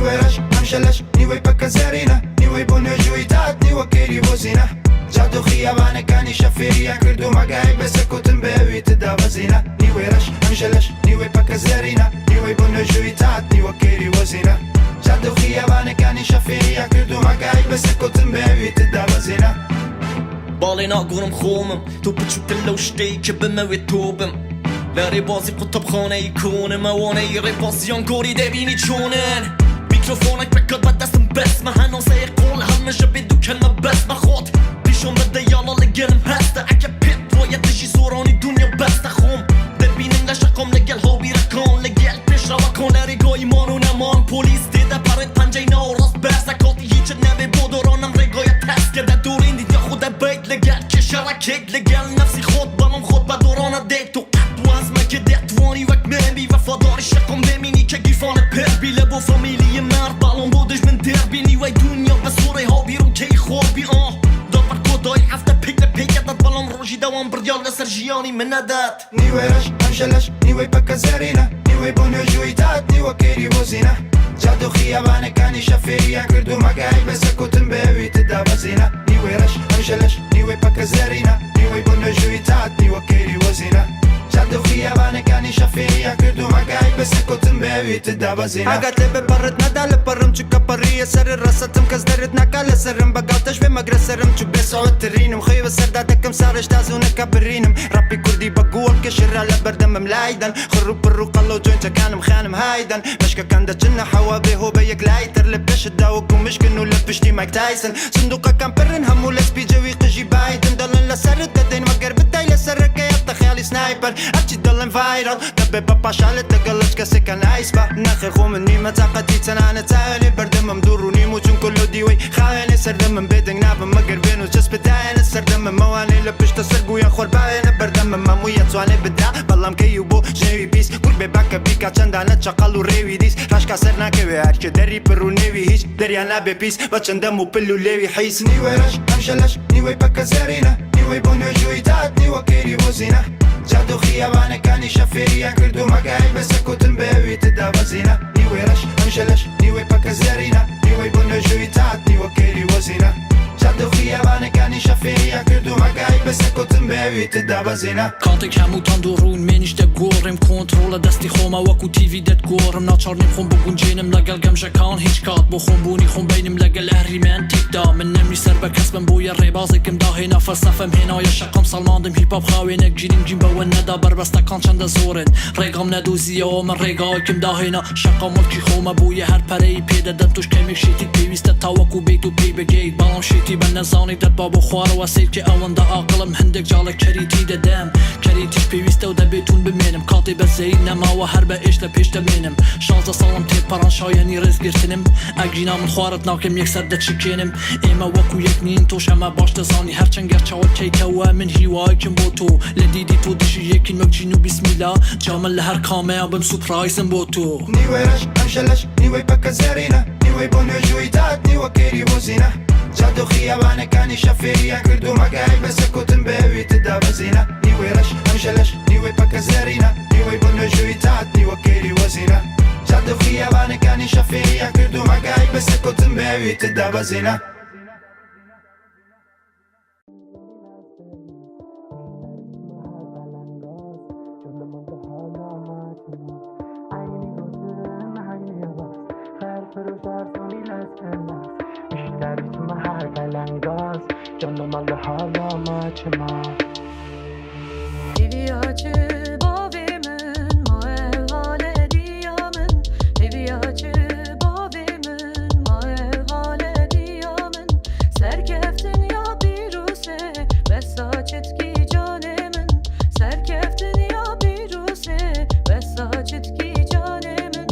نیوی رش همشلش نیوی پک زرینه نیوی بونه جویتات نیوی کیری بوزینه جادو خیابانه کانی شفیریه کردو مگای بس کتن بیوی تدابزینه نیوی رش همشلش نیوی پک زرینه نیوی بونه جویتات نیوی کیری بوزینه جادو خیابانه کانی شفیریه کردو مگای بس کتن بیوی تدابزینه بالينا قرم خومم تو بتشو كله وشتي كبما ويتوبم لا ريبازي قطب خانه يكون موانه ريبازيان كوري دبيني تشونن ميكروفونك بكت بدستم بس ما هنوسه يقول همجا بدو كلمة بس ما خود بيشون بده يالا لقلم هسته اكا بيت باید تشي زوراني دنيا بس تخوم دبينم لشقم لقل هاوبي ركان لقل پیش روکان لرگا ایمان و نمان پولیس دیده پرد پنجه نو راست بس اکاتی هیچ نبه بودرانم رگای تست کده دورین دید یا خود بیت لگل که شرکک لگل نفسی خود بلام خود بدوران دیت تو قد و ازمه که دهتوانی وک منبی وفاداری شقم بمینی که گیفان پر بیله با فامیلی مرد بلام بودش من دربینی وی دنیا و سوره ها بیرون که خوابی دابر کودای هفته پیک پیک داد بلام روشی دوام بردیال لسر جیانی من نداد نیوی رش همشلش نیوی پک زرینه نیوی بونه جویتات نیوی کیری بوزینه جادو خیابانه کانی شفیریه کردو مگای بس کتن بیوی تدابزینه نیوی رش همشلش نیوی پک زرینه نیوی بونه جویتات نیوی کیری بوزینه جادو خیابانه کانی شفیریه کردو مگای بس کتن بیوی تدابزینه حاجات لبه برد ندال برم چو کپریه سر رستم کس درد نکال سرم بگاتش به مگر سرم چو بسعود ترینم خیو سر دادکم سرش تازونه کبرینم ربی کردی بگول کشر لبردم ملايدن خرو برو قلو جوين كانم خانم هايدن مشكا كان دجنا حوابي هو بيك لايتر لبش الداوكم مشكنو لبشتي مايك تايسون صندوقا كان برن همو لسبي جوي قجي بايدن دلن لسرد دين مقر بداي لسرك يطا خيالي سنايبر ابتي دلن فايرال دبي بابا شالت تقلش كسي كان ايسبا ناخر خو مني ما تاقتي تنانا تالي بردم مدوروني موجون كله ديوي خايني سردم من بيدن نابم مقر بينو جس بداين السردم من مواني لبش تسرقو يا خور باين بردم من ماموية تواني بدا بلام كيوبو جنوي بيس كل بباكا بيكا چندانه چقل و ریوی دیس رشکا سر نکوی هر که دری پرو نیوی هیچ دریا نبه پیس و چندم و پلو لیوی حیس نیوی رش همشلش نیوی پک زرینه نیوی بونه جویتات نیوی کیری بوزینه جادو خیابانه کانی شفیریه کردو مگای بس کتن بیوی تدابزینه نیوی رش همشلش نیوی پک زرینه نیوی بونه جویتات نیوی کیری بوزینه جادو خیابانه کانی شفیریه کردو مگای بس کتن بیوی تدابزینه کات کموتان دورون منیش ده گورم کنترل دستی خوما وکو تیوی دت گورم ناچار نیم خون بگون جینم لگل گمشه کان هیچ کات بخون بونی خون بینم لگل اهری من تیک دا من نمی سر بکسبم بوی ریبازی کم دا هینا فلسفم هینا یا شقم سلماندم هیپ هاپ خاوینک جینیم جیم باون ندا بربسته کان چند زورن ریگام ندوزی و من ریگای کم دا هینا شقم ملکی خوما بوی هر پره پیده دم توش کمیک شیتی پیویسته تا وکو بیتو پی بگید بالام شیتی بن نزانی دت بابو خوار و سیل که اون دا عقلم هندک جالک کریتی ددم کریتیش پیویسته و دبیتون بمینم کاتی بزید نما و هر به ایش لپیش دمینم شانزه سالم تیپ پران شایانی رز گرتنم اگینا من خوارت ناکم یک سر دچکینم ایما وکو یک نین توش اما باش تزانی هرچن گرچه و کیکه و من هیوای کم بو تو لدیدی تو دیشی یکین مگجینو بسمیلا جامل لهر کامه بم سپرایزم بو تو نیوی رش همشلش نیوی پک زرینه نیوی بونه جویتات نیوی کیری بوزینه جادو خیابانه کانی شفیریه کردو مگای بس کتن بیوی تدابزینه نیوی رش همشلش نیوی پک زرینه نیوی بونه جویتات نیوی کیری بوزینه جادو خیابانه کانی شفیریه کردو مگای بس کتن بیوی تدابزینه Canım aldı hala maçıma Evi açı bavimin ma ev hale diyamin Evi açı bavimin ma ev hale diyamin Serkeftin ya biruse ve saçet ki canemin Serkeftin ya biruse ve saçet ki canemin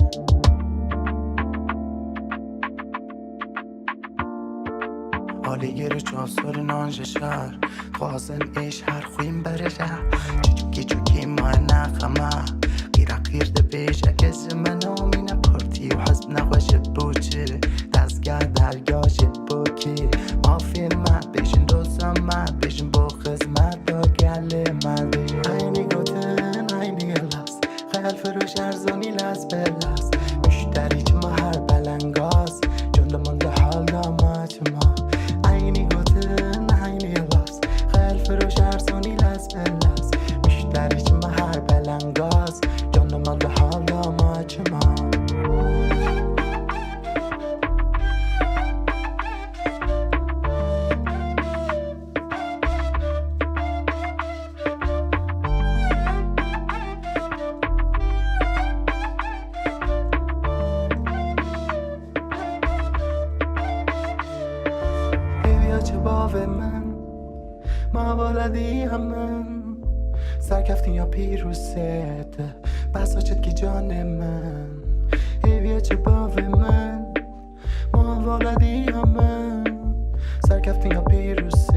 حالی گیری چاسور نانج شهر خوازن ایش هر خویم بره شهر چوکی چوکی ما نخمه غیر غیر ده بیشه کسی من آمینه پارتی و حزب نخوش بوچه دستگاه درگاه شد بوکی ما فیلمت بیشن دوستم مد بیشن با خزمت با گله من اینی گوتن اینی لست خیال فروش ارزونی لست بلست مشتری چما هر بلنگا ما ولدی همه سرکفتین یا پیروست بساچت کی جان من هیویه چه باوی من ما ولدی همه سرکفتین یا پیروست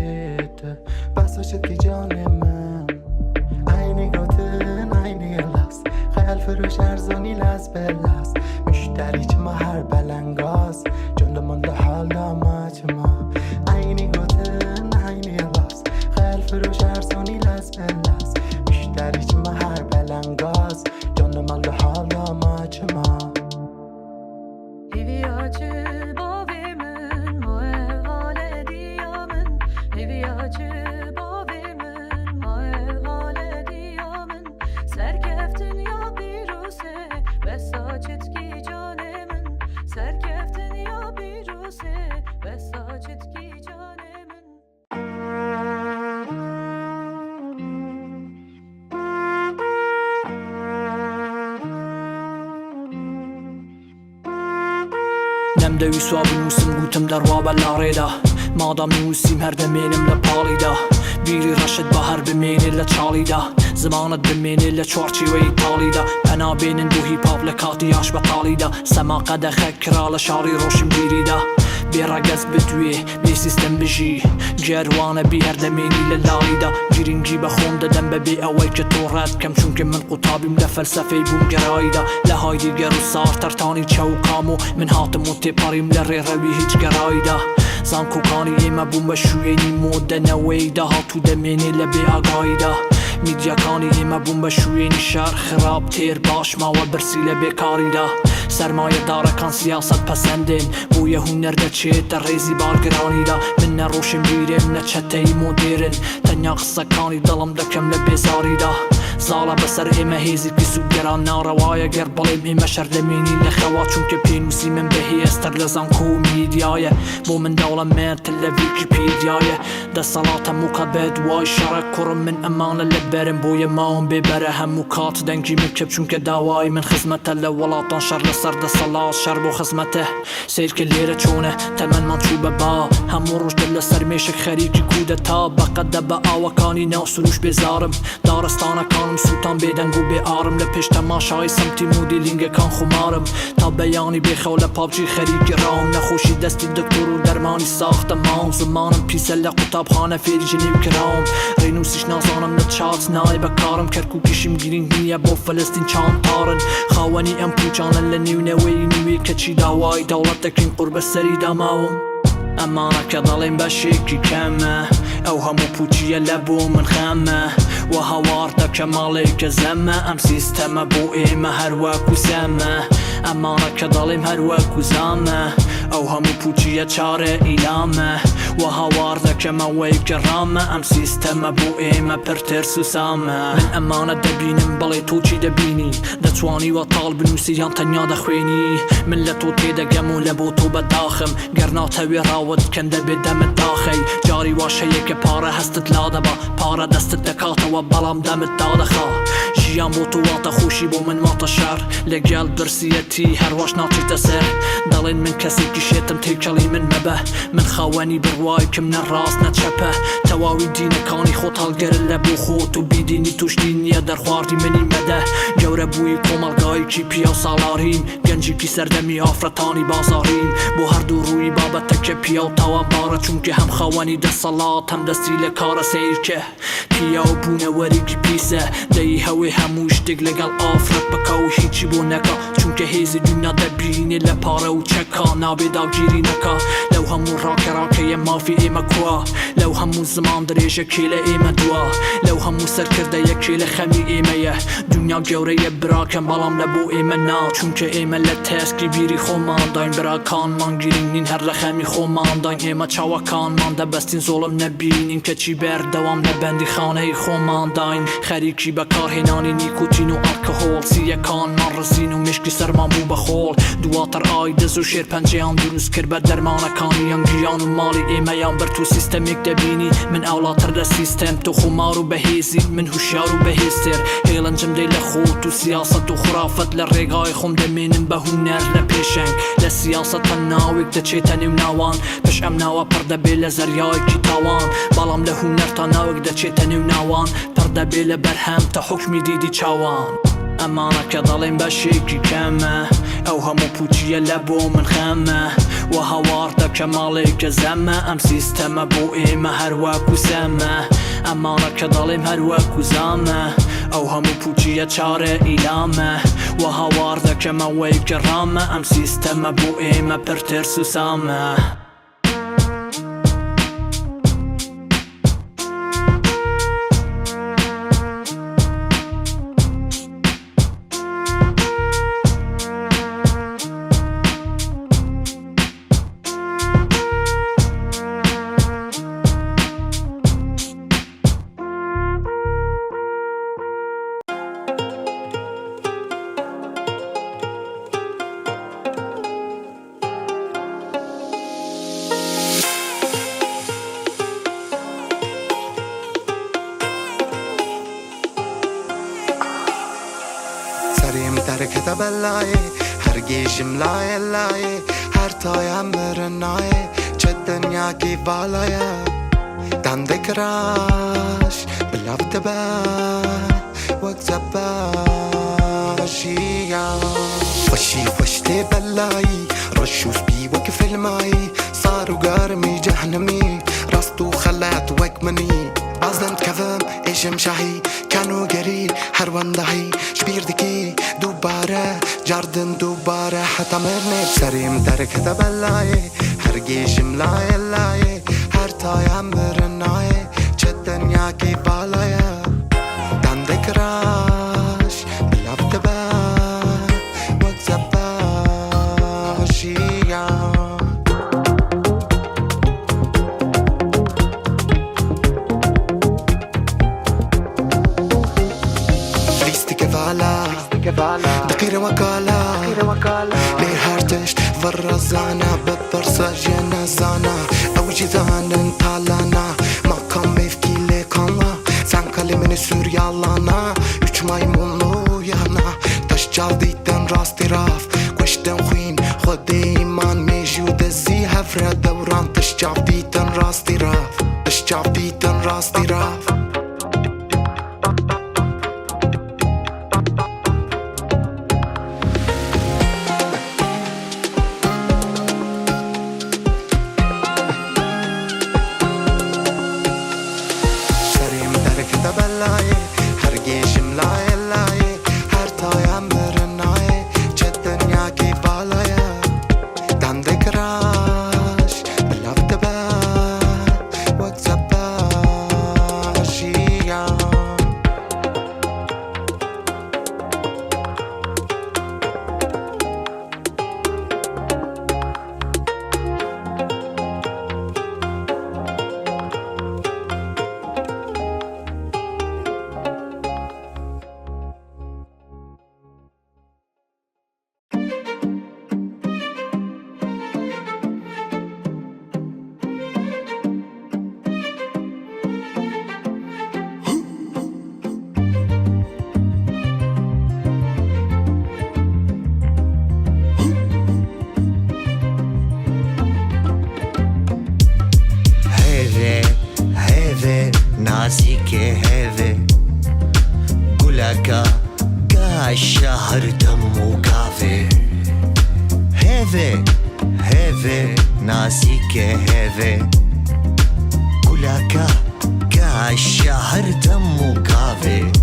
بساچت کی جان من عینی گاتن عینی الاس خیال فروش ارزانی لز بلاس مشتری چه ما هر بلنگاز جنده منده حال دامات ما عینی گاتن عینی الاس خیال فروش ارزانی لز بلاس مشتری چه ما هر بلنگاز جنده منده حال دامات ما Evi açı bavimin maevale diyamin Evi açı bavimin maevale diyamin Serkeftin ya biruse ve saçit ki canemin Serkeftin ya biruse ve saçit ki canemin نەمدەوی سوا بنووسم گوتم دەڕوا بە لاڕێدا مادام نووسیم هەر دەمێنم لە پاڵیدا بیری ڕەشت بە هەر بمێنێ لە چاڵیدا زمانت بمێنێ لە چوارچێوەی تاڵیدا پەنابێنن بۆ هیپاپ لە کاتی یاش بە تاڵیدا سەما قەدەخە کرا لە شاڕی ڕۆشن بیریدا بێڕەگەز بدوێ بێ سیستەم بژی گێروانە بی هەر دەمێنی لە لاڵیدا گیرنگی بە خۆم دەدەم بەبێ ئەوەی کە تۆ ڕەت کەم چونکە من قوتابیم لە فەلسەفەی بووم گەراییدا لە هایدی گەر و سار تەرتانی چەو کام و من هاتم و تێپەڕیم لە ڕێڕەوی هیچ گەراییدا زانکۆکانی ئێمە بووم بە شوێنی مۆدەنەوەیدا هاتوو دەمێنێ لە بێ ئاگاییدا میدیاکانی ئێمە بووم بە شوێنی شار خراپ تێر باش ماوە برسی لە بێکاریدا سەرمایەدارەکان سیاست پەسەندێن بۆیە هونەر دەچێتە ڕێزی بارگرانیدا من نەڕۆشن بیرێم نەچەتەی مۆدێرن تەنیا قسەکانی دڵم دەکەم لە بێزاریدا زاڵە بەسەر ئێمە هێزێکی سوودگەران ناڕەوایە گەر بەڵێم ئێمە شەردەمێنی لە خەوا چونکە پێنووسی من بەهێزتر لە زانکۆ و میدیایە بۆ من دەوڵەمەندتر لە ویکیپیدیایە دەسەڵات هەموو قەت بە دوای شەڕە کوڕم من ئەمانە لە بەرم بۆیە ماوەم بێبەرە هەموو کات دەنگی من کەپ چونکە داوای من خزمەتە لە وڵاتان شەڕ لەسەر دەسەڵات شەڕ بۆ خزمەتە سیرکە لێرە چۆنە تەمەنمان چوو بە با هەموو ڕۆژ دل لەسەر مێشک خەریکی کودەتا بەقەدە بە ئاوەکانی ناو سروش بێزارم دارستانەکانم سووتان بێدەنگ و بێ ئارم لە پێش تەماشای سمتی مودیلینگەکان خمارم تا بەیانی بێخەو لە پابجی خەریکی ڕاوم نەخۆشی دەستی دکتۆر و دەرمانی ساختە ماوم زمانم پیسە لە قوتابخانە فێری ژنێو کراوم ڕێنووسیش نازانم نە چات نای بەکارم کەرکووکیشم گرنگ نییە بۆ فەلەستین چاندتارن خاوەنی ئەم پوچانە لە نێونەوەی نوێ کەچی داوای دەوڵەت دەکەین قوربە سەری داماوم ئەمانە کە دەڵێن بەشێکی کەمە ئەو هەموو پوچیە لە بۆ من خەمە و هەوار دەکە ماڵێکە زەمە ئەم سیستەمە بۆ ئێمە هەروەکو سەمە ئەمانە کە دەڵێم هەروەکو زامە ئەو هەموو پوچیە چارە ئیلامە و هەوار دەکەمەوەی کە ڕامە ئەم سیستەمە بۆ ئێمە پرتر سوسامە من ئەمانە دەبینم بەڵێ تۆچی دەبینی دەتوانی وە تاڵ بنووسییان تەنیا دەخوێنی من لە تۆ تێدەگەم و لە بۆ تۆ بەداخم گەر ناتەوێ ڕاوت کەن دەبێت دەمت داخەی جاری واشەیە کە پارە هەستت لادەبە پارە دەستت دەکاتەوە بەڵام دەمت دادەخا ژیان بۆ تۆ واتە خۆشی بۆ من واتە شار لەگەڵ برسیەتی هەروەش ناچیتە سەر دەڵێن من کەسێکی شێتم تێکەڵی من مەبە من خاوەنی بڕوای کەم نەڕاست نەچەپە تەواوی دینەکانی خۆت هەڵگەرن لە بۆ خۆت و بیدینی توشتی نییە دەرخواردی منی مەدە گەورە بووی کۆمەڵگایەکی پیا و ساڵاریم گەنجێکی سەردەمی ئافرەتانی بازاریم بۆ هەردوو ڕووی بابەتەکە پیا و تاوانبارە چونکە هەم خاوەنی دەسەڵات هەم دەستی لە کارە سیرکە پیا و بوونەوەرێکی پیسە دەی هەوێ هەموو شتێک لەگەڵ ئافرەت بکە و هیچی بۆ نەکە چونکە هێزی دنیا دەبینێ لە پارە و چەکە نابێ داگیری نەکە لەو هەموو ڕاکەڕاکەیە مافی ئێمە کووە لەو هەموو زمان درێژە کێ لە ئێمە دووە لەو هەموو سەرکردەیە کێ لە خەمی ئێمەیە دنیا گەورەیە براکەم بەڵام لە بۆ ئێمە نا چونکە ئێمە لە تەسکی بیری خۆمان داین براکانمان گیرین نین هەر لە خەمی خۆمان داین ئێمە چاوەکانمان دەبەستین زۆڵم نەبینین کەچی بەردەوام لە بەندی خانەی خۆمان داین خەریکی بەکارهێنانی نیکوتین و ئەلکۆهۆڵ سیەکانمان زین و مشکی سرمان بو بەخۆڵ دواتر ئای دەز و شێر پەنجەیان دروست کرد بە دەرمانەکانی یەنگیان و ماڵی ئێمەیان برد و سیستەمێک دەبینی من ئەوڵاتر لە سیستەم تۆ خۆمار و بەهێزی من هوشیار و بەهێزتر هێڵەنجم دەی لە خۆت و سیاسەت و خوافەت لە ڕێگای خۆم دەمێنم بە هونەر لە پێشنگ لە سیاسەتە ناوێک دەچێتە نێو ناوان پش ئەم ناوە پڕ دەبێ لە زەریایەکی تاوان بەڵام لە هونەر تا ناوێک دەچێتە نێو ناوان پڕ دەبێ لە بەرهەم تا حکمی دیدی چاوان ئەمانە کە دەڵێن بەشێکی کەمە ئەو هەموو پوچیە لە بۆ من خەمە و هەوار دەکە ماڵێکە زەمە ئەم سیستەمە بۆ ئێمە هەروەکو سەمە ئەمانە کە دەڵێم هەروەکو زامە ئەو هەموو پوچیە چارە ئیلامە و هەوار دەکەمەوەی کە ڕامە ئەم سیستەمە بۆ ئێمە پرتر سوسامە سریم درکت بلایه هرگیشم لایه لایه هر تایم برنایه چه دنیا کی بالایه دندک راش بلافت با وقت باشیا فشی فشتی بلایی رشوش بی وقف المایی صاروا قارمي جهنمي راسطو خلات وكمني بازدنت كذم ايشم شاهي كانوا قري هروان ضحي شبير دكي دوباره جاردن دوباره حتى مرني سريم درك دبلاي هرقيش ملاي لاي هر تايم برناي جدن ياكي بالاي دندك راش بلافت با وقت باشيا دقيرة وكالة ليه هرتشت فرزانا ببرصة جنازانا أو جيزان انطالانا ما كان مفكي ليكانا سان كلمة سوريالانا üç maymunlu yana taş çaldıydan rastı raf Kuştan خوين خود iman mevcut زي هفرة دوران taş çaldıydan rastı raf taş çaldıydan rastı raf ناسك هذا قولك الشهر دمو كافي هذا ناسك هذا قولك الشهر دمو كافي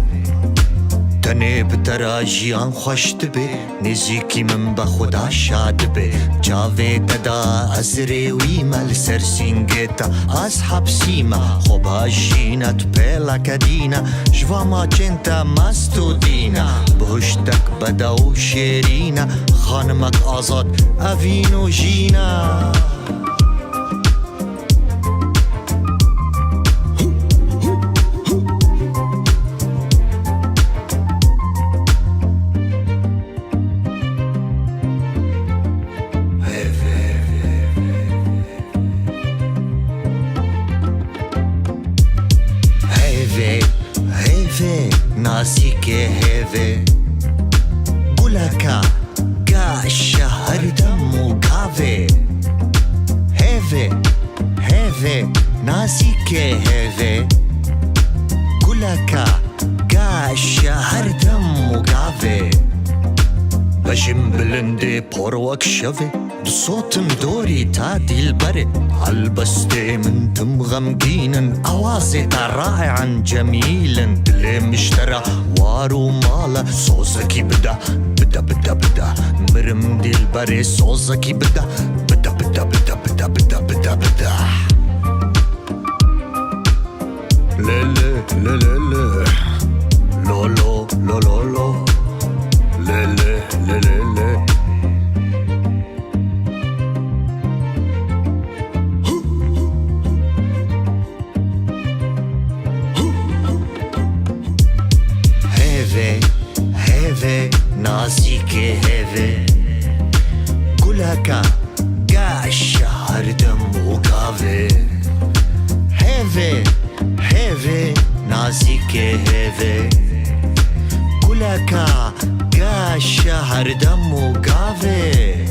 تنه بتراجیان خوش دبه نزیکی من با خدا شاد به جاوه ددا از ریوی مل سرسینگتا از حبسیما خوبا جینت پیلا کدینا جوا ما چنتا مستو دینا بهشتک بدا و شیرینا خانمک آزاد اوین و جینا قاوه گلکا گاشه هر دم و گاوه هیوه هیوه نازیکه هیوه گلکا گاشه هر دم و گاوه بجم بلنده پروک شوه دو صوتم دوری تا دیل بره البسته من تم غمگینن اوازه تا رائعا جمیلن دل مشترى وارو مالا صوزكي بدا بدا بدا بدا مرم دیل بره صوزكي بدا بدا بدا بدا بدا بدا بدا بدا ليلي ليلي لولو لولو لولو ليلي ليلي هيفي هيفي نازيكي هيفي قولها قاعش هردم وقافي هيفي هيفي نازيكي هيفي قولها قاعش هردم وقافي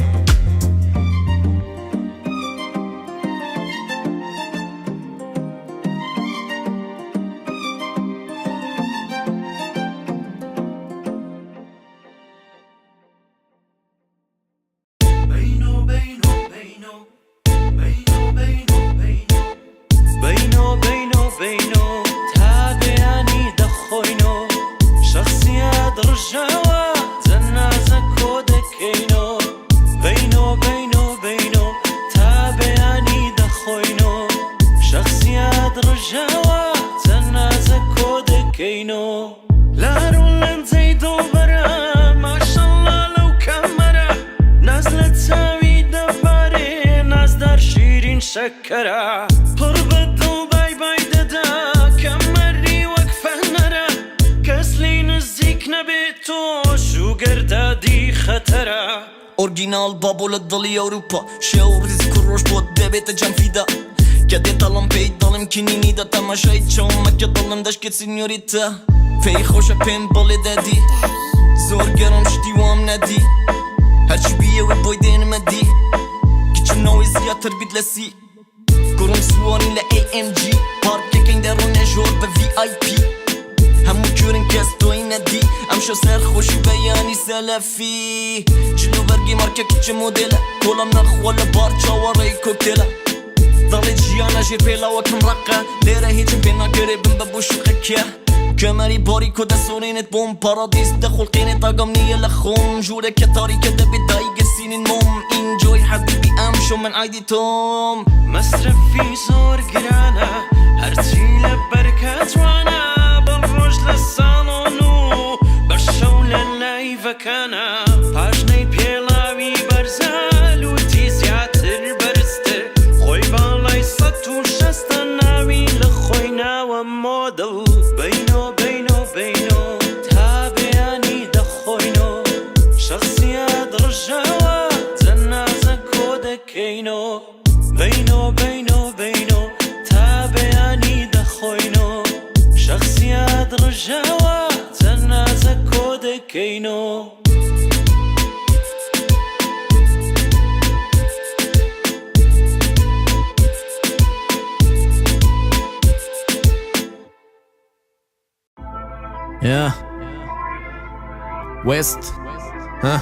شكرا قربت باي باي ددا كمري وقفه نرى كسلي نزيك نبيتو شو قردادي خطرة اورجينال بابول الضلي اوروبا شو رزق الروش بود ببيت جان فيدا كدي طالم بيت ضلم كنيني دا تماشايت شو مكة ضلم داشكت سينيوريتا في خوشة بين بالي دادي زور گرم شدي وام ندي هرچي بيه و بوي دين مدي كيچ نوي زياتر بيدلسي قرم سواني ل AMG باركينگ در رو نجور به VIP همو كورن كاس توي ندي امشو سر خوشي بياني سلفي جلو برگي ماركا كيچ موديلا كولم نخوال بارچا وري كوكتيلا ضلي جيانا جير بيلا وكم رقا ليرا هيتم بينا قريبن ببوشو قكيا كماري باري كودا سورينت بوم باراديس دخل قيني طاقم نية لخوم جورة كتاري كده بدايق السنين موم انجوي حبيبي امشو من عيدي توم مصرف في زور قرانا هرتي لبركات وانا بالروج للصالونو برشو للايف كانا باجني بيلاوي برزال ودي زياتر برستر خوي بالاي سطو شستناوي لخوينا ومودل بينو بينو بينو تابعني دخوينو شخصيات رجاوة زنازة كودكينو بينو بينو بينو تابعني دخوينو شخصيات رجاوة زنازة كودكينو Yeah. West. Huh?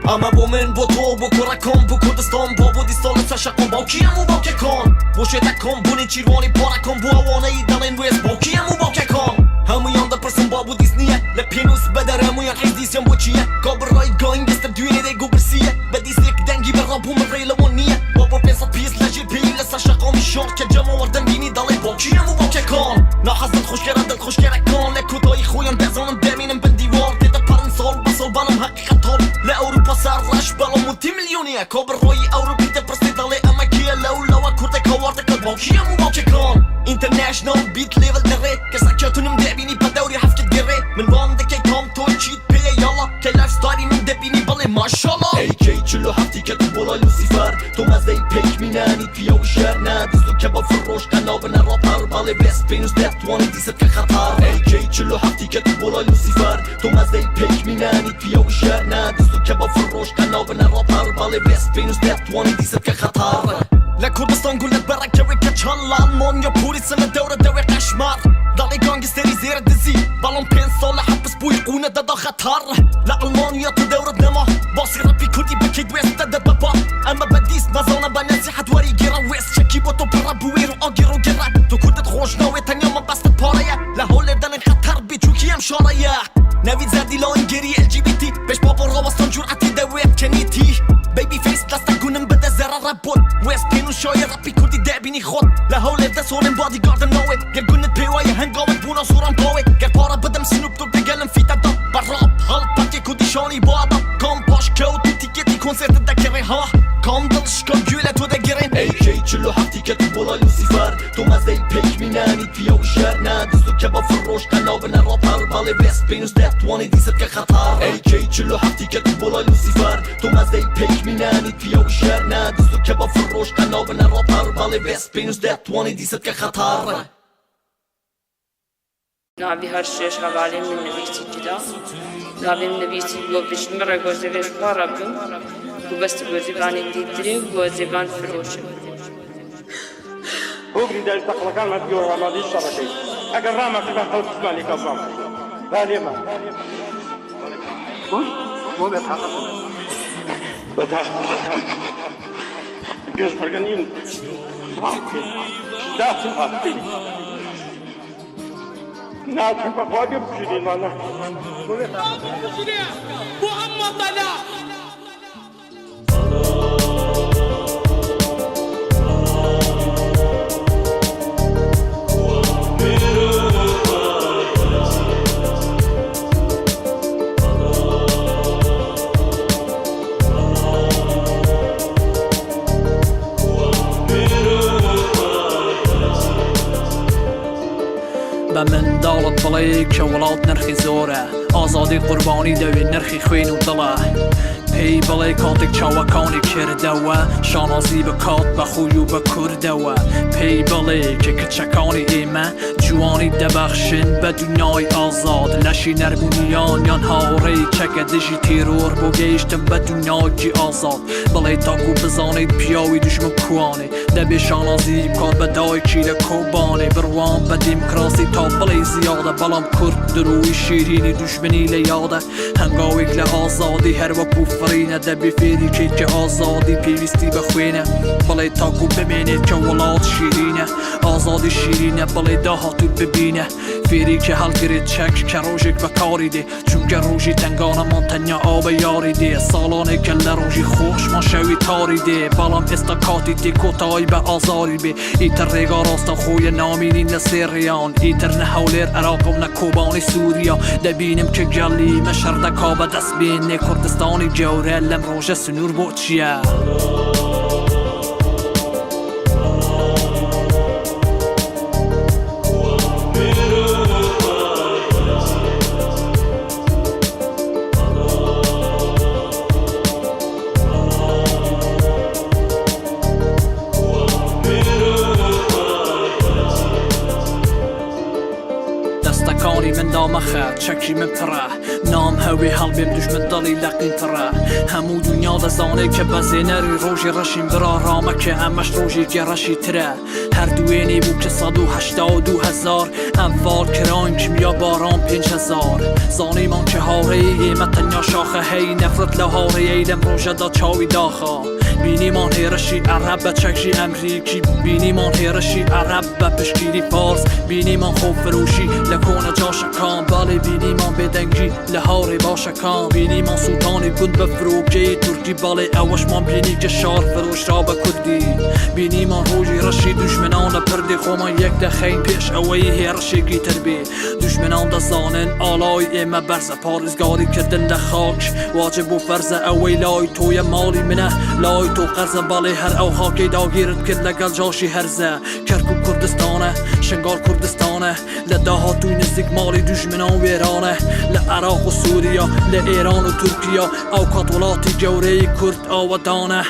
اما با من با تو با کرکان با کردستان با بودیستان تشکان با کیم و با ککان با شتکان بونی چیروانی پارکان با اوانه ای دلین ویست با کیم و با ککان همویان در پرسن با بودیسنیه لپینوس بدر همویان حیزدیسیان با چیه کابر رای گاین گستر دوینه دی گوبرسیه بدیس یک دنگی بر رابو من ریلوانیه بابا پیسا پیس لجیر پیل لسا شقامی شار که جمع وردن بینی دلی با کیم و با ککان نحزد خوشگرن دل خوشگرکان لکودای خویان بزانم بمینم بن دیوار دیده پرن سال بسال بانم حقیقت هار لأوروبا صار راش بالو ملتي مليونية كوبر روي أوروبي تبرستي ضلي أما كيا لو كورتك هوارتك البوكيا مو موكيكون انترناشنال بيت ليفل دريت كساكياتون مدعبيني بدوري حفكة جريت من واندا كي كوم تو تشيت بي يلا كي لايف ستايلي من دبيني بالي ما شاء الله اي كي تشلو حفتي كتب ولا لوسيفر تو ما زي بيك ميناني فيا وشارنا دزلو كباب في الروش قنابنا رابر بالي بس بینوس دهتوانی دیست که خطر AK 47 که بولا لوسیفر تو مزده پیک مینانی پیا و شهر نه دستو که با فروش قناب نراپر باله وست بینوس دهتوانی دیست که خطر لکردستان گلت برکه که چلا المانیا پولی سنه دوره دوی قشمر دالی گانگستری زیر دزی بالون 5 سال حبس بوی قونه دادا خطر لألمانیا تو دورت نما باسی رپی کردی بکی دوست داده بابا اما بدیست نزانه با نصیحت واری گیرا ویست چکی با تو پرا بوی رو آگی رو گره تو کردت خوش ناوی تنیا من بستت پارایه لحول دن خطر بی چوکی هم شارایه نوید زدی لاین گیری LGBT بش بابا روستان جرعتی دویت کنیتی بیبی فیس دستا گونم بده زره ربون ویست پینو شای رپی کردی دبینی خود لحول ده سونم بادی گاردن نوه گر گونت پیوای هنگاوت بونا سورم پاوه گر پارا بدم سینوب دوگ بگلم فیتا دا براب حال پاکی کدی شانی با آدم کام پاش که و تو تیکتی کنسرت دکره ها کام دلشکا گوله تو دگرین AK 47 که تو بولا لوسیفر تو مزده پیک مینانی پیا و شهر نه دستو که با فروش قناب نراپر باله وست بینوس دهتوانی دیست که خطر AK 47 که تو بولا لوسیفر تو مزده پیک مینانی پیا و شهر نه دستو که با فروش قناب نراپر باله وست بینوس دهتوانی دیست که خطر نابی هر شش حوالی من نویسی جدا نابی من نویسی گو بشم را گوزه ویش پارا بیم گو بست گوزه بانی دیدری و گوزه بان فروشم بگری در تقلقان مدگی و رمادی شبکی اگر رامه که بخل تسمانی کازم بله من بو بتحقق گوش برگنیم داتی هستی ناتون بخوادی بشیدین مانا محمد علا من دالت بڵێ کە وڵات نرخی زۆرە ئازادی قوربانی دەوێت نرخی خوێن و دڵە پێی بڵێ کاتێک چاوەکانی کردەوە شانازی بە کات بە خوی و بە کوردەوە پێی بڵێ کە کچەکانی ئێمە جوانی دەبەخشن بە دنیای ئازاد لەشی نەربوونیان یان هاوڕێی چەکە دژی تێرۆر بۆ گەیشتن بە دنیاکی ئازاد بڵێ تاکو بزانیت پیاوی دوژمن کوانێ دەبێ شانازی بکات بە دایکی لە کۆبانێ بڕوان بە دیمکراسی تا بڵێ زیادە بەڵام کورد دروی شیرینی دوژمنی لە یادە هەنگاوێک لە ئازادی هەر وەکو فرینە دەبێ فێری کەیت کە ئازادی پێویستی بەخوێنە بڵێ تاکو بمێنێت کە وڵات شیرینە ئازادی شیرینە بڵێ داهاتوت ببینە فێری کە هەڵگرێت چەک کە ڕۆژێک بەکاری دێ چونکە ڕۆژی تەنگانەمان تەنیا ئاوە یاری دێ ساڵانێک کە لە ڕۆژی خۆشمان شەوی تاری دێ بەڵام ئێستا کاتی تێ کۆتایی بە ئازاری بێ ئیتر ڕێگا ڕاستە خۆیە نامینین لە سێڕیان ئیتر نە هەولێر عێراقم نە کۆبانی سووریا دەبینم کە گەڵی مەشەر دەکا بە دەست بێنێ کوردستانی گەورە لەم ڕۆژە سنوور بۆ چییە؟ من دامەخە چەکی من پڕە نام هەوێ هەڵبێم دوژمن دڵی لەقین پڕە هەموو دنیا دەزانێت کە بە زێنەری ڕۆژی ڕەشین برا ڕامەکە ئەمەش ڕۆژێکی ڕەشی ترە هەردوێنێ بوو کە 182,000 ئەمفال کراین کیمیا باران 5,000 زانیمان کە هاوڕێی ئێمە تەنیا شاخە هەی نەفرەت لە هاوڕێی لەم ڕۆژەدا چاوی داخە بینیمان هێرشی عەرەب بە چەکی ئەمریکی بینیمان هێرشی عەرەب بە پشگیری فارس بینیمان خۆفرۆشی لە کۆنە جاشەکان باڵێ بینیمان بێدەنگی لە هاوڕێ باشەکان بینیمان سوتانی گوند بە فرۆکەی تورکی باڵێ ئەوەشمان بینی کە شار فرۆشرا بە کوردی بینیمان ڕۆژی ڕەشی دوژمنان لە پردێ خۆمان یەک دەخەین پێش ئەوەی هێرشێکی تر بێ دوژمنان دەزانن ئالای ئێمە بەرزە پارێزگاری کردن لە خاک واجب بۆ فەرزە ئەوەی لای تۆیە ماڵی منە لای تۆ قەرزە باڵێ هەر ئەو خاکەی داگیرت کرد لەگەڵ جاشی هەرزە کەرک و کوردستانە شنگال کوردستانە لە داهاتووی نزیک ماڵی دوژمنان وێرانە لە عێراق و سووریا لە ئێران و تورکیا ئەو کات وڵاتی گەورەی کورد ئاوەدانە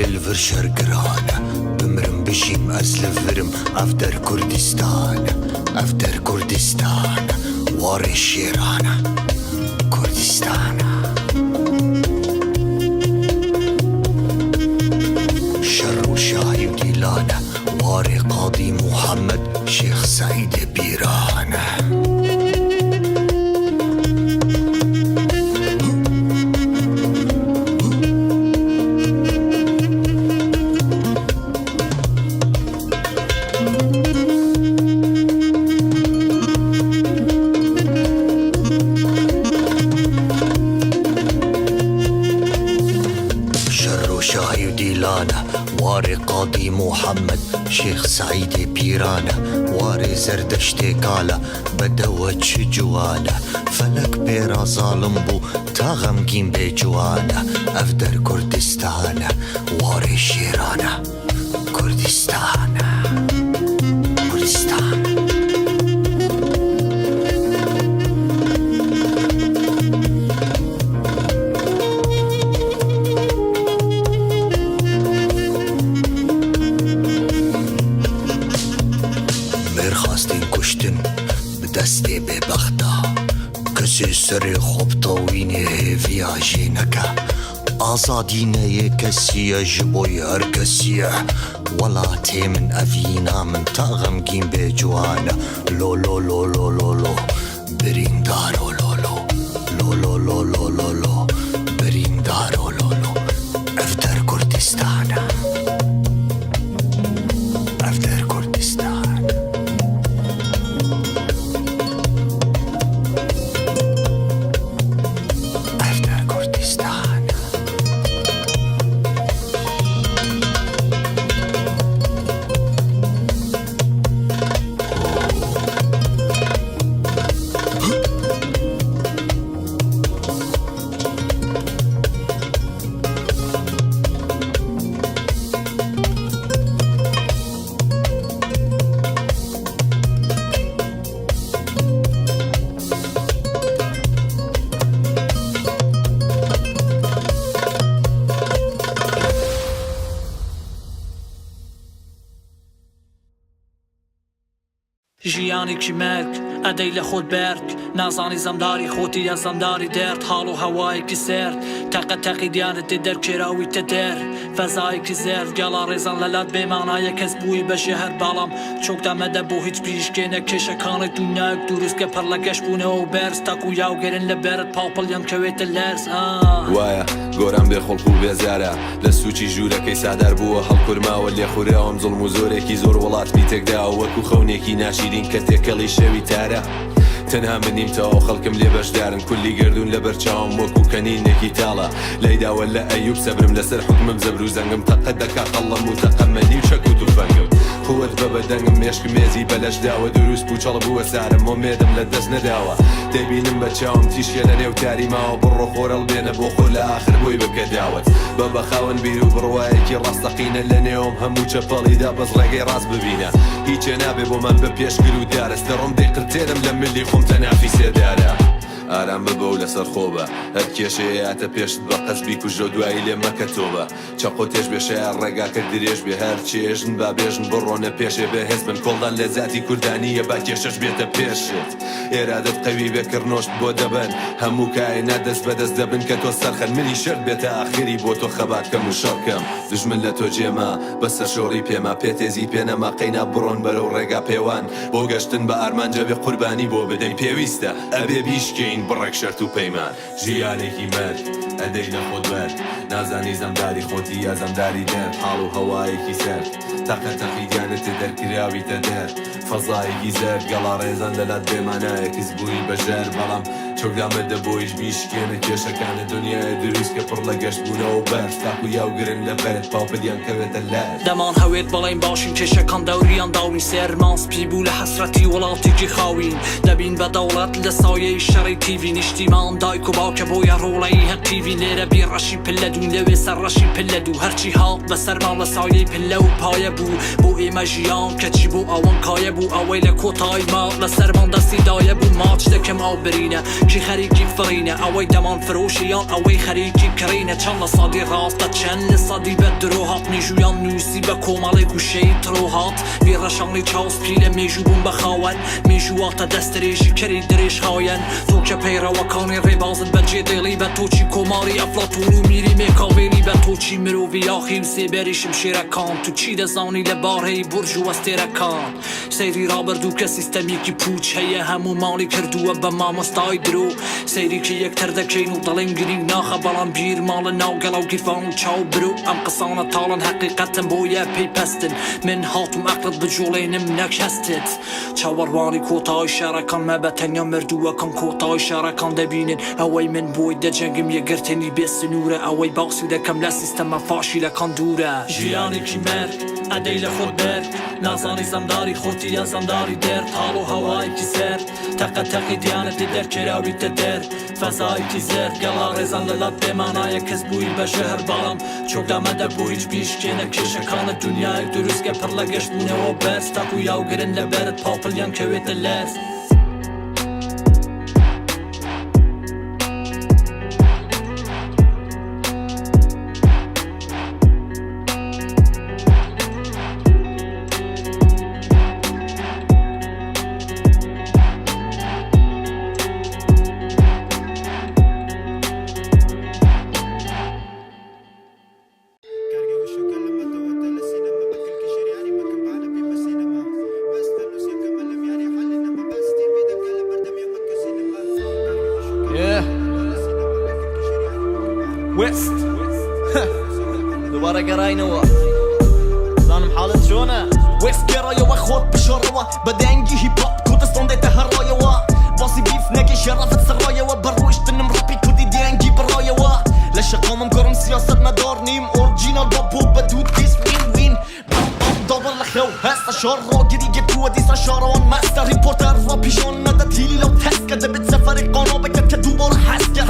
الفرشر قرانة بمرم بشيم أسلف فرم أفدر كردستان أفدر كردستان واري شيرانة كردستان شر وشاهي وديلانة واري قاضي محمد شيخ سعيد بيرانة واري قاضي محمد شيخ سعيد بيرانة واري زردشتي قالة بدوت شجوانة فلك بيرا ظالم بو تاغم كين بجوانة أفدر كردستان واري شيرانة كردستان كردستان دستی به بختا کسی سری خوب توینه ویاجی نکه آزادی نه کسیه جبوی هر کسیه ولا تی من افینا من تاغم گیم به جوانه لو لو لو لو لو لو برین دارو لو لو لو لو لو لو لو لو برین دارو لو لو افتر کردستانه افتر کردستان ژیانێکی مرگ ئەدەی لە خۆت بەرگ نازانی زەمداری خۆتی یا زەمداری دەرد حاڵ و هەوایەکی سرد تەقەتەقی دیانت تێ دەرکێراویتە دەر فەزایەکی زرد گەڵا ڕێزان لەلات بێمانایە کەس بووی بەشێ هەر باڵام چۆکدا مەدە بۆ هیچ پیشکێنە کێشەکانی دونیاک دروستکە پڕ لە گەشت بوونەوە و بەرز تاکو یاوگەرن لە بەرت پاڵپڵیان کەوێتە لەرز وایە گۆران بێ خۆڵک و بێزارە لە سوچی ژوورەکەی سادار بووە هەڵکورماوە لێخورێوەم زڵم و زۆرێکی زۆر وڵاتمی تێکدا وەکو خەونێکی ناشیرین کە تێکەڵی شەوی تارە تەنها منیمتەوە خەڵکم لێ بەشدارن کولی گردون لە بەرچاوم وەکو کەنینێکی تاڵە لەیداوە لە ئەیوب سەبرم لەسەر حکمم زەبر و زەنگم تەقەت دەکا قەڵەم و تەقەمەنی و شەک و دووفەنگم قوت بە بەدەنگم مێشکم مێزی بەلەش داوە دروست بوو چەڵە بووە سارم مۆمێدم لە دەست نەداوە دەبینم بە چاوم تیشکە لە نێو تاریماوە بڕۆ خۆرەڵ بێنە بۆ خۆ لە ئاخر بۆی بکە داوت بە بەخاون بیر و بڕوایەکی ڕاستەقینە لە نێوم هەموو چەپەڵیدا بەس ڕێگەی ڕاست ببینە هیچێ نابێ بۆ من بە پێشگر و دارست دەڕۆم دەیقرتێنم لە ملی خۆم تەنافی سێدارە ئارام ببە و لەسەر خۆبە هەر کێشەیەتە پێشت بە قەسبی کوژە دوایی لێ مەکە تۆبە چەقۆ تێش بێشەیە ڕێگاکە درێژ بێ هەر چێژن با بێژن بڕۆنە پێشێ بێ هێز بن کۆڵدان لە زاتی کوردانیە با کێشەش بێتە پێشت ئێرادت قەوی بێکردنۆشت بۆ دەبن هەموو کاینا دەست بەدەست دەبن کە تۆ سەرخەن منی شەرت بێتە ئاخری بۆ تۆ خەباتکەم و شەڕکەم دژمن لە تۆ جێما بەسەر شۆڕی پێما پێتێزی پێنەما قەینا بڕۆن بەرەو ڕێگا پێوان بۆ گەشتن بە ئارمانجە بێ قوربانی بۆ بدەین پێویستە ئەبێ بیشکەین بڕێک شەرت و پەیمان ژیانێکی مرد ئەدەی لە خۆت بەر نازانی زەمداری خۆتی یا زەمداری دەر حاڵ و هەوایەکی سەرد تەقەتەقی گیانتە دەرکراویتە دەر فەزایەکی زەرد گەڵا ڕێزان لەلات بێمانایە کەس بووی بەژەر بەڵام چۆکدامەدە بۆیش بیشکێنە کێشەکانە دنیای دروست کە پڕ لە گەشت بوونەوە بەرز تاکو یاوگرن لە بەرت پاپلیان کەوێتە لەر دەمان هەوێت بەڵێن باشین کێشەکان دەوریان داوین سێرمانس پی بوو لە حەسرەتی وڵاتێکی خاوین دەبین بە دەوڵەت لە سایەی شەڕی تیڤی نیشتیمان دایک و باوکە بۆیە ڕۆڵەی هەر تیڤی لێرە بی ڕەشی پلە دوین لەوێ سەر ڕەشی پلە دوو هەرچی هاڵ بەسەرمان لە سایەی پلە و پایە بوو بۆ ئێمە ژیان کەچی بۆ ئەوەن کایە بوو ئەوەی لە کۆتایی ماڵ لە سەرمان دەستی دایە بوو ماچ دەکەم ئاو برینە کی خەریکی فڕینە ئەوەی دەمان فرۆشیان ئەوەی خەریکی کڕینە چەند لە سەدی ڕاستە چەند لە سەدی بە درۆ هات مێژویان نووسی بە کۆمەڵی گوشەی ترۆ هات وێڕەشەڵی چاوسپی لە مێژوو بوون بە خاوەن مێژوواتە دەستێژی کەری درێژ خاوەن تۆکە پەیڕەوەکانی ڕێبازت بەجێ دێڵی بە تۆچی کۆماری ئەفلاتون و میری مێکاوێری بە تۆچی مرۆڤی یاخی و سێبەری شمشێرەکان تو چی دەزانی لە بارهەی بورج و وەستێرەکان سەیری ڕابردوو کە سیستەمێکی پوچ هەیە هەموو ماڵی کردووە بە مامۆستای درۆ سەیریکی یەکتر دەکەین و دەڵێن گرنگ ناخە بەڵام بیر ماڵە ناو گەڵاو گیرفان و چاو برو ئەم قسانە تاڵن حەقیقەتن بۆیە پێی پەستن من هاتوم ئەقلت بجوڵێنم نەک هەستت چاوەڕوانی کۆتای شارەکان مە بە تەنیا مردووەکان کۆتای شارەکان دەبینن ئەوەی من بۆی دەجەنگم یەگرتنی بێ سنوورە ئەوەی باسی دەکەم لە سیستەمە فاشیلەکان دوورە ژیانێکی مرد ئەدەی لە خۆت بەر نازانی زەمداری خۆتی یا زەمداری دەر تاڵ و هەوایەکی سەر تەقەتەقی دیانەتی دەرکێراویتە دەر فەزایکی زەر گەڵا ڕێزان لە لات پێمانایە کەس بووی بە ژەهر بەڵام چۆکدامەدە بۆ هیچ پیشکێنە کێشەکانە دنیای دروستکە پڕ لە گەشتبوونەوە بەرز تاق و یاوگرن لە بەرت پاپڵیان کەوێتە لەرز ويست دوباره گەڕاینەوە زانم حاڵت چۆنە وێست گێڕایەوە خۆت بشۆڕەوە بەدەنگی هیپۆپ کوردستان دێتە هەڕایەوە باسی بیف نەکەی شێڕافت سەڕایەوە بەڕۆیشتنم ڕەپی کوردی دێنگی بڕایەوە لە شەقامم گەڕم سیاست مەدار نیم ئۆرجینال بە بۆ بە دوود کیس وین وین داوەڕ لە خێو هەستە شۆڕ ڕۆگیری گرتووە دیسە شارەوان مەستە ریپۆرتەر ڕا پیشۆن نەدەتیلی لەو تەسکە دەبێت سەفەری قانۆ بکەت کە دووبارە هەستە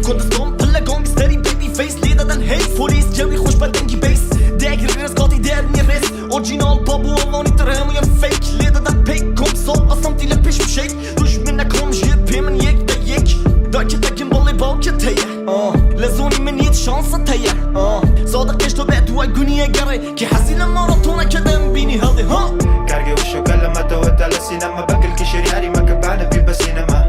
کوردستان پلە گانگستەری بیبی فیس لێ دەدەن هەیس پۆلیس جەوی خۆش بە دەنگی بیس دەگری ڕێز قاتی دەرنی ڕێز ئۆرجینال بابوو ئەوانی تر هەموویان فیک لێ دەدەن پێی کۆمسۆ ئەسەمتی لە پێش بشەیت دوژمن نەکۆم ژێر پێ من یەک بە یەک داکێتەکەم بەڵێ باوکت هەیە لە زۆنی من هیچ شانست هەیە زادە قێشتۆ بێت دوای گونیە گەڕێ کی حەزی لە مارەتۆنەکە دەمبینی هەڵێ ها کارگە وشۆکە لە مەتەوەتە لە سینەمە بەکلکی شریاری مەکەبانە بی بە سینەما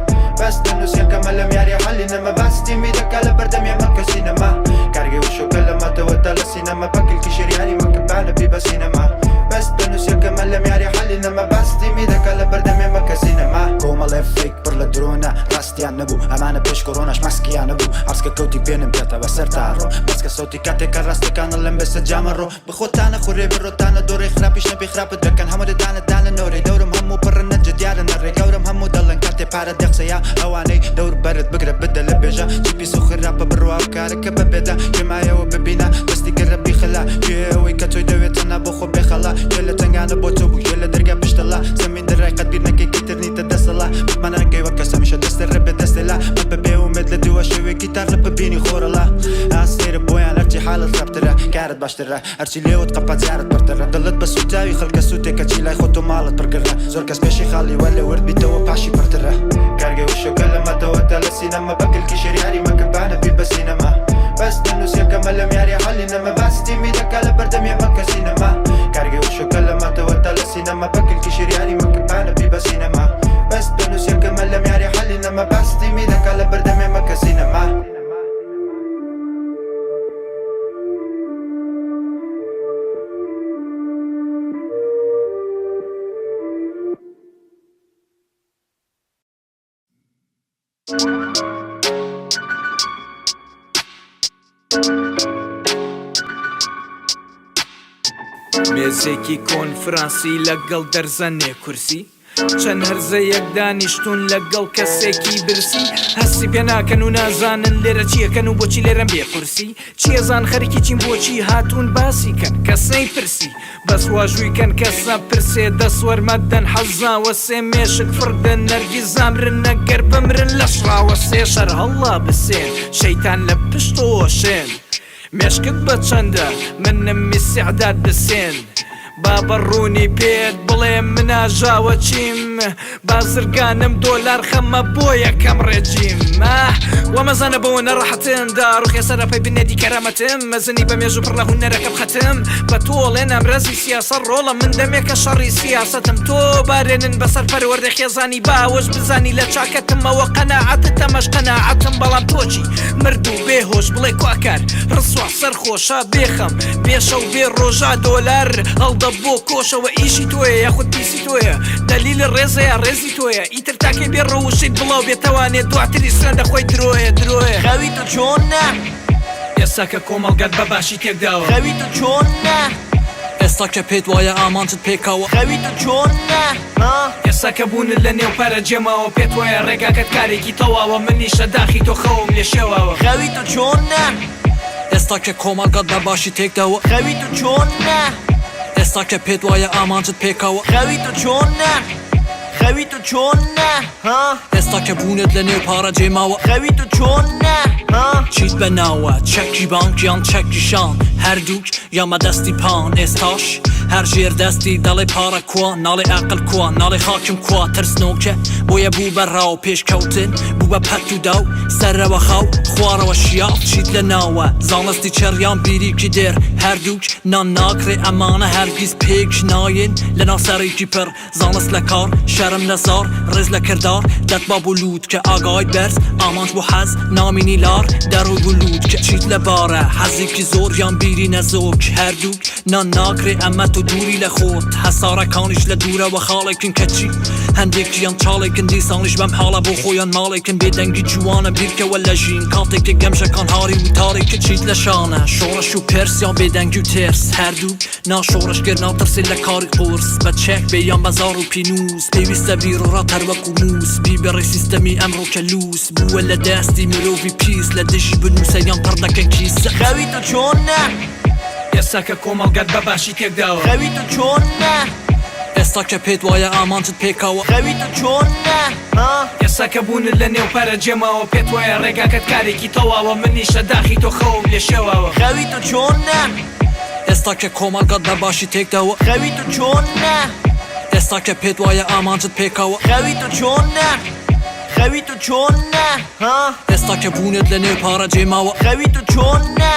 بەس دەنووسیەکەمە لەم یاری حەلی نەمە باسی میدەکە لە بەردەمی ئەمەکە سینەما کارگە وشۆکە لە مەتەوەتە لە سینەمە بەکلکی شریاری مەکەبانە بی بە سینەما بەس دەنووسیەکەمە لەم یاری حەلی نەمە باسی میدەکە لە بەردەمی ئەمەکە سینەما کۆمەڵێ فێک پڕ لە درۆنە ڕاستیان نەبوو ئەمانە پێش کۆڕۆناش ماسکیان نەبوو ئەرسکە کەوتی پێنم بێتەوە سەر تاڕۆ بەسکە سەوتی کاتێکە ڕاستەکانە لەم بێسە جامەڕۆ بخۆتانە خوڕێ بڕۆتانە دۆڕێ خراپیش نەبی خراپت دەکەن هەموو دەدانە نۆرەی دەورم هەموو پڕە نەجە دیارە نەڕێ گەورم هەموو دەڵێن کاتێ پارە دەقسەیە ئەوانەی دەور بەرت بگرە بدە لە بێژە چیپی سو خراپە بڕوا و کارەکە بەبێدا پێمایەوە ببینە دەستی گەرە بیخەلا گوێەوەی کە تۆی دەوێتەنا بۆ خۆ بێخەڵا گوێ لە تەنگانە بۆ تۆ بوو گوێ لە دەرگا پشتەڵا زەمین دەڕای قەتبیر نەکەی کەیترنیتە دەسەڵا بمانەکەیوە کەسەمیشە دەستە ڕێبێ دەستێلا من بەبێ ومێت لە دووە شێوێکی تا ڕە ببینی خۆرەڵا ئاسێرە بۆیان هەرچی حالت خراپترە کارت باشترە هەرچی لێوت قەپات زیارت بەرترە دڵت بە سوتاوی خەڵکە سووتێکە چی لای خۆت و ماڵت پڕگرە زۆر کەس پێشی خاڵی وە لە ورد بیتەوە پاشی پڕترە کارگە وشۆکە لە مەتەوەتە لە سینەمە بەکلکی شریاری مەکەبانە بی بە سینەما بەس دەنووسیەکەمە لەم یاری حەلی نەمە باسی میدەکە لە بەردەمی ئەمەکە سینەما کارگە وشۆکە لە مەتەوەتە لە سینەمە بەکلکی شریاری مەکەبانە بی بە سینەما بەس دەنووسیەکەمە لەم یاری حەلی نەمە باسی میدەکە لە بەردەمی ئەمەکە سینەما مێزێکی کۆنفرانسی لەگەڵ دەرزەنێ کورسی چەند هەرزە یەک دانیشتون لەگەڵ کەسێکی برسی هەستی پێ ناکەن و نازانن لێرە چیەکەن و بۆچی لێرەم بێ قورسی چیەزان خەریکی چین بۆچی هاتوون باسی کەن کەسەی پرسی بەس واژوویکەن کەسە پرسێ دەسوەرمەدەن حەزاوە سێ مێشک فڕدەن نەرگی زامرن نەگەر بمرن لە شڕاوە سێ شەر هەڵا بسێن شەیتان لە پشتۆشێن مێشکت بە چەندە منم میسیعداد بسێن بابڕوونی پێت بڵێ مناژاوە چیم بازرگانم دۆلار خەمە بۆ یەکەم ڕێجیم وەمەزانە بۆ نەڕەحەتمدا ڕوخێ سەرپەی بنێدی کەرامەتم مەزنی بە مێژ و پڕ لە هونەرەکە بخەتم بە تۆڵێن ئەمرەزی سیاسە ڕۆڵە من دەمێکە شەڕی سیاستم تۆ بارێنن بەسەر پەروەردە خێزانی باوەش بزانی لە چاکەتمەوە قەناعەتت تەمەش قەناعەتم بەڵام تۆچی مرد و بێهۆش بڵێ کواکار ڕسوا سەرخۆشە بێخەم بێشە و بێ ڕۆژا دۆلار هەڵدە بۆ کۆشەوە ئیشی تۆیە یاخود پیسی تۆیە دەلیل ڕێزەیە ڕێزی تۆیە ئیتر تاکێ بێ ڕەوشەیت بڵاو بێتەوانێت دواتری سرەندە خۆی درۆیە درۆیە خەوی تو چۆنە ئێستا کە کۆمەڵگەت بە باشی تێکداوە خەوی تو چۆنە ئێستا کە پێت وایە ئامانجت پێکاوە خەوی تو چۆنە ئێستا کە بوونت لە نێو پەرە جێماوە پێت وایە ڕێگاکەت کارێکی تەواوە منیشە داخی تۆ خەوم لێ شێواوە خەوی تو چۆنە ئێستا کە کۆمەڵگەت بە باشی تێکداوە خەوی تو چۆنە ئێستا کە پێت وایە ئامانجت پێکاوە خەوی تو چۆنە خەوی تو چۆنە ئێستا کە بوونت لە نێو پارە جێماوە خەوی تو چۆنە چیت بەناوە چەکی بانک یان چەکی شان هەردووک یامە دەستی پان ئێستاش هەر ژێر دەستی دەڵێ پارە کووە ناڵێ ئەقل کووە ناڵێ خاکم کووە ترسنۆکە بۆیە بوو بەڕاو پێشکەوتن بوو بە پەت و داو سەرەوە خاو خوارەوە شیاف چیت لە ناوە زانستی چڕیان بیریکی دێر هەردووک نان ناکرێ ئەمانە هەرگیز پێک ناین لە ناسەرێکی پڕ زانست لە کار شەرم لە زار ڕێز لە کردار دەتبا بولود کە ئاگای بەرز ئامانج بۆ حەز نامینی لار دەڕووی بولود کە چیت لە بارە حەزێکی زۆر یان بیری نەزۆک هەردووک نان ناکرێ ئەمە تو دووری لە خۆت هەسارەکانیش لە دوورەوە خاڵێکن کەچی هەندێکیان چاڵێکن دیسانیش بەم حاڵە بۆ خۆیان ماڵێکن بێدەنگی جوانە بیرکەوە لە ژین کاتێکە گەمژەکان هاری و تارێکە چیت لە شانە شۆڕش و پرسیان بێدەنگی و ترس هەردووک ناشۆڕشگر ناوترسێ لە کاری قورس بە چەک بێیان بەزار و پینوس پێویستە بیرۆڕاتەر وەکو مووس بیبەڕێ سیستەمی ئەمڕۆ کە لووس بووە لە دەستی مرۆڤی پیس لە دژی بنووسە یان پڕ دەکەن کیسە خەوی تو چۆنە ئێستا کە کۆمەڵگەت بە باشی تێکداوە خەوی تو چۆنە ئێستا کە پێت وایە ئامانجت پێکاوە خەوی تو چۆنە ئێستا کە بوونت لە نێو پەرە جێماوە پێت وایە ڕێگاکەت کارێکی تەواوە منیشە داخی تۆ خەوم لێ شێواوە خەوی تو چۆنە ئێستا کە کۆمەڵگەت بە باشی تێکداوە خەوی تو چۆنە ئێستا کە پێت وایە ئامانجت پێکاوە خەوی تو چۆنە خەوی تو چۆنە ئێستا کە بوونت لە نێو پارە جێماوە خەوی تو چۆنە